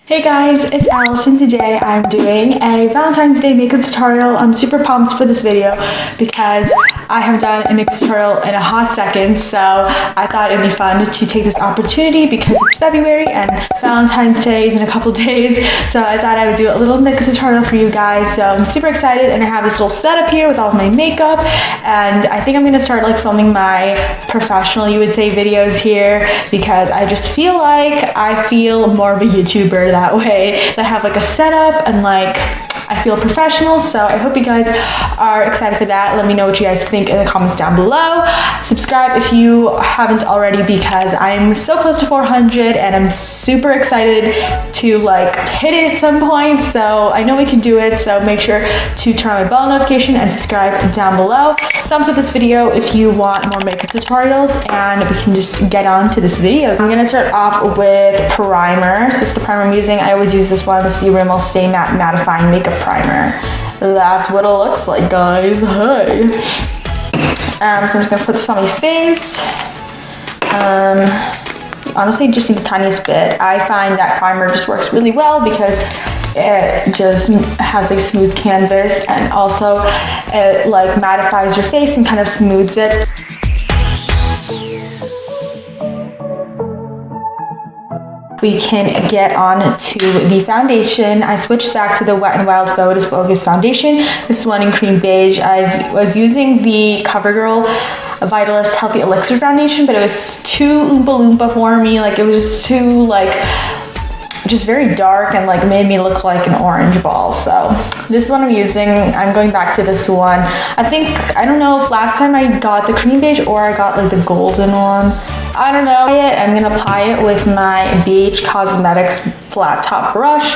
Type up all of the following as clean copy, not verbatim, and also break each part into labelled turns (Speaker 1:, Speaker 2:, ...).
Speaker 1: Hey guys, it's Allison. Today I'm doing a Valentine's Day makeup tutorial. I'm super pumped for this video because I haven't done a makeup tutorial in a hot second, so I thought it'd be fun to take this opportunity because it's February and Valentine's Day is in a couple days, so I thought I would do a little makeup tutorial for you guys. So I'm super excited, and I have this little setup here with all of my makeup, and I think I'm gonna start like filming my professional, you would say, videos here because I just feel like I feel more of a YouTuber that way, that I have like a setup and like I feel professional. So I hope you guys are excited for that. Let me know what you guys think in the comments down below. Subscribe if you haven't already because I'm so close to 400 and I'm super excited to like hit it at some point. So I know we can do it. So make sure to turn on my bell notification and subscribe down below. Thumbs up this video if you want more makeup tutorials, and we can just get on to this video. I'm gonna start off with primer. So this is the primer I'm using. I always use this one. This is the Rimmel Stay Matte Mattifying Makeup Primer. That's what it looks like, guys. Hey. So I'm just gonna put this on my face. Honestly, just need the tiniest bit. I find that primer just works really well because it just has like smooth canvas, and also it like mattifies your face and kind of smooths it. We can get on to the foundation. I switched back to the Wet n Wild Focus foundation. This one in cream beige. I was using the CoverGirl Vitalist Healthy Elixir foundation, but it was too Oompa Loompa for me. Like, it was just too like just very dark and like made me look like an orange ball. So this is what I'm using. I'm going back to this one. I don't know if last time I got the cream beige or I got like the golden one. I don't know. I'm gonna apply it with my Beige Cosmetics flat top brush,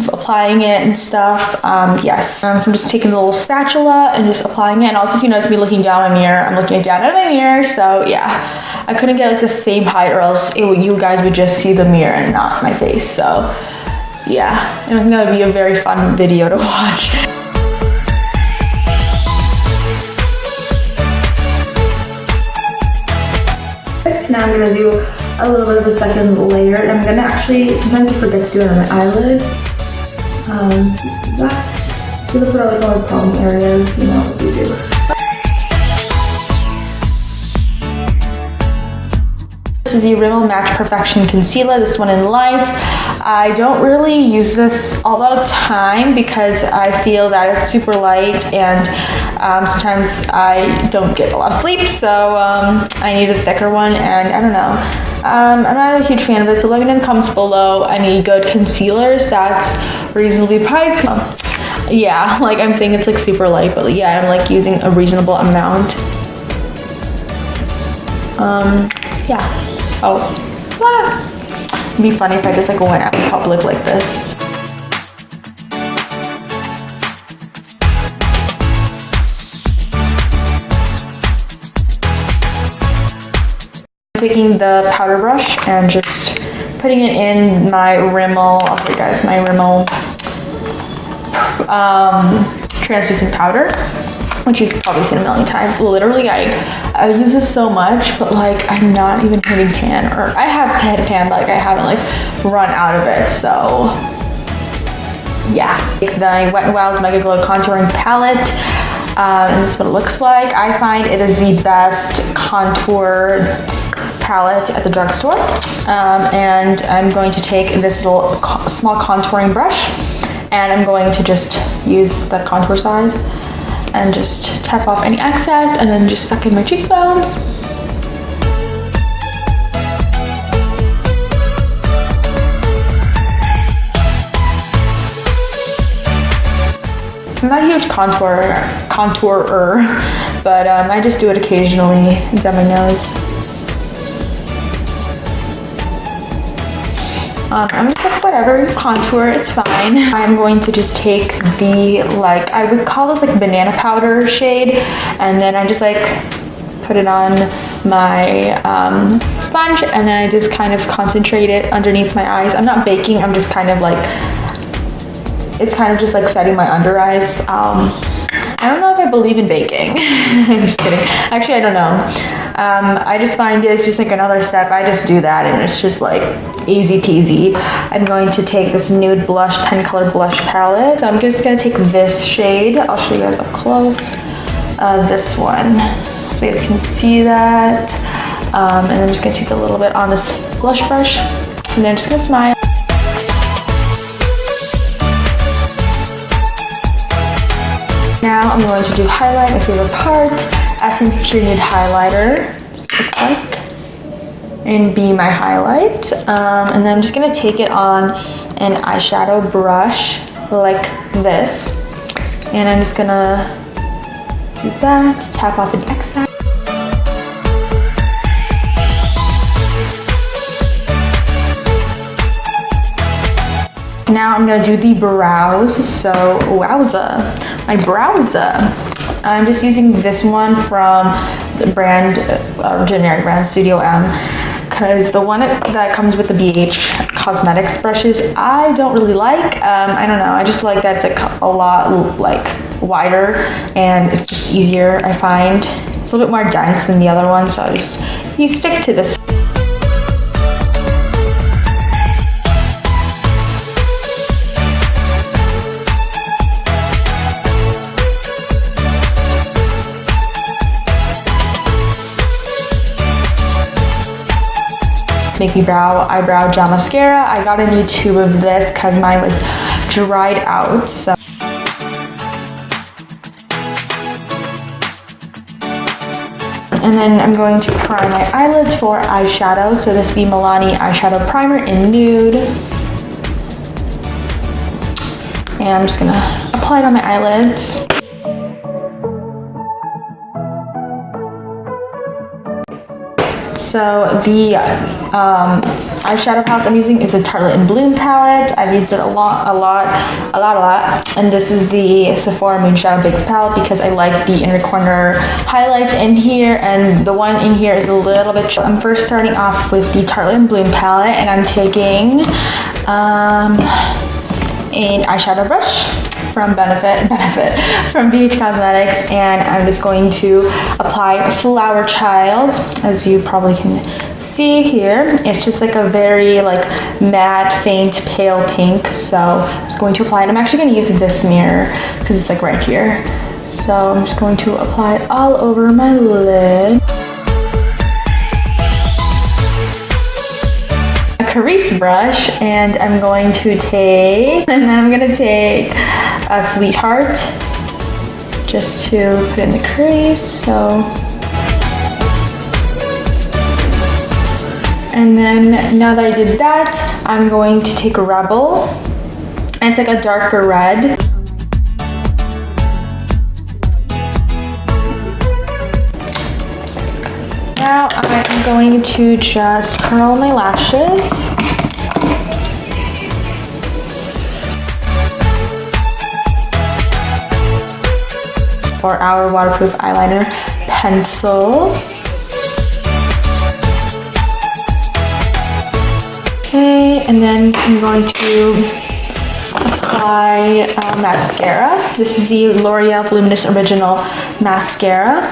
Speaker 1: applying it and stuff. Yes. So I'm just taking the little spatula and just applying it. And also, if you notice me looking down a mirror, I'm looking down at my mirror. So yeah, I couldn't get like the same height, or else you guys would just see the mirror and not my face. So yeah, I think that would be a very fun video to watch. Now I'm gonna do a little bit of the second layer, and I'm gonna actually, sometimes I forget to do it on my eyelid. That, so to put out like all the problem areas, you know what we do. This is the Rimmel Match Perfection Concealer, this one in light. I don't really use this all the time because I feel that it's super light, and sometimes I don't get a lot of sleep, so I need a thicker one, and I don't know. I'm not a huge fan of it, so let me know in the comments below any good concealers that's reasonably priced. Yeah, like I'm saying it's like super light, but yeah, I'm like using a reasonable amount. Yeah. It'd be funny if I just like went out in public like this. Taking the powder brush and just putting it in my Rimmel, I'll show you guys my Rimmel translucent powder, which you've probably seen a million times. Literally, I use this so much, but like I'm not even hitting pan, or I have hit pan, but like I haven't like run out of it. So yeah, the Wet n Wild Megaglo contouring palette, and this is what it looks like. I find it is the best contour palette at the drugstore, and I'm going to take this little small contouring brush, and I'm going to just use the contour side and just tap off any excess, and then just suck in my cheekbones. I'm not a huge contourer, but I just do it occasionally down my nose. I'm just like, whatever, contour, it's fine. I'm going to just take the, like, I would call this like banana powder shade, and then I just like put it on my sponge, and then I just kind of concentrate it underneath my eyes. I'm not baking, I'm just kind of like, it's kind of just like setting my under eyes. I don't know if I believe in baking. I'm just kidding. Actually, I don't know. I just find it's just like another step. I just do that and it's just like easy peasy. I'm going to take this Nude blush, 10 color blush palette. So I'm just gonna take this shade. I'll show you guys up close. This one. So you guys can see that. And I'm just gonna take a little bit on this blush brush. And then I'm just gonna smile. Now I'm going to do highlight, my favorite part. Essence Pure Nude highlighter, looks like, and be my highlight. And then I'm just gonna take it on an eyeshadow brush like this. And I'm just gonna do that, tap off an excess. Now I'm gonna do the brows. So wowza, my brows. I'm just using this one from the brand, generic brand Studio M, because the one that comes with the Beige cosmetics brushes I don't really like. I don't know, I just like that it's like a lot like wider and it's just easier. I find it's a little bit more dense than the other one, so you stick to this. Make Me Eyebrow Gel Mascara. I got a new tube of this because mine was dried out. So. And then I'm going to prime my eyelids for eyeshadow. So this is the Milani eyeshadow primer in Nude. And I'm just gonna apply it on my eyelids. So the eyeshadow palette I'm using is the Tartlette in Bloom palette. I've used it a lot. And this is the Sephora Moonshadow Baked palette because I like the inner corner highlights in here, and the one in here is a little bit. I'm first starting off with the Tartlette in Bloom palette, and I'm taking an eyeshadow brush from Benefit from Beige Cosmetics, and I'm just going to apply Flower Child, as you probably can see here. It's just like a very like matte, faint, pale pink. So I'm just going to apply it. I'm actually going to use this mirror because it's like right here. So I'm just going to apply it all over my lid. Crease brush, and I'm going to take, a Sweetheart just to put in the crease. So, and then now that I did that, I'm going to take Rebel, and it's like a darker red. Now I'm going to just curl my lashes. For our waterproof eyeliner pencil. Okay, and then I'm going to apply mascara. This is the L'Oreal Voluminous Original Mascara.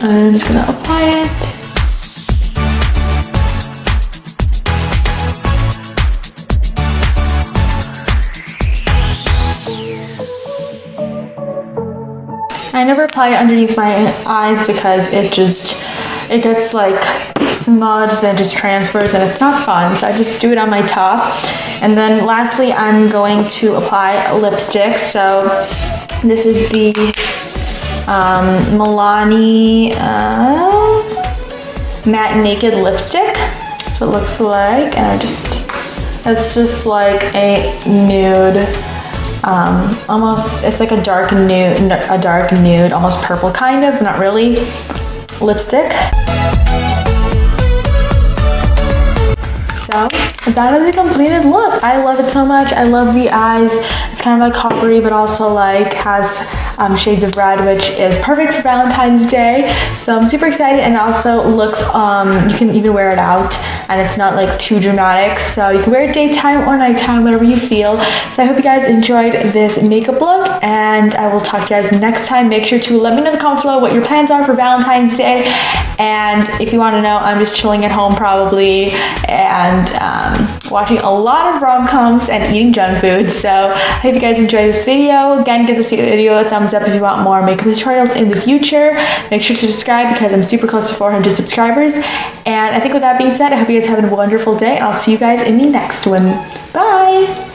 Speaker 1: I'm just gonna apply it. I never apply it underneath my eyes because it gets like smudged and it just transfers and it's not fun. So I just do it on my top. And then lastly, I'm going to apply lipstick. So this is the Milani Matte Naked Lipstick. That's what it looks like. And it's just like a nude, almost, it's like a dark nude, almost purple kind of, not really, lipstick. So that is a completed look. I love it so much. I love the eyes. It's kind of like coppery, but also like has shades of red, which is perfect for Valentine's Day. So I'm super excited, and it also looks, you can even wear it out. and it's not like too dramatic. So you can wear it daytime or nighttime, whatever you feel. So I hope you guys enjoyed this makeup look, and I will talk to you guys next time. Make sure to let me know in the comments below what your plans are for Valentine's Day. And if you want to know, I'm just chilling at home probably, and watching a lot of rom-coms and eating junk food. So I hope you guys enjoyed this video. Again, give this video a thumbs up if you want more makeup tutorials in the future. Make sure to subscribe because I'm super close to 400 subscribers. And I think with that being said, I hope you guys have a wonderful day. I'll see you guys in the next one. Bye!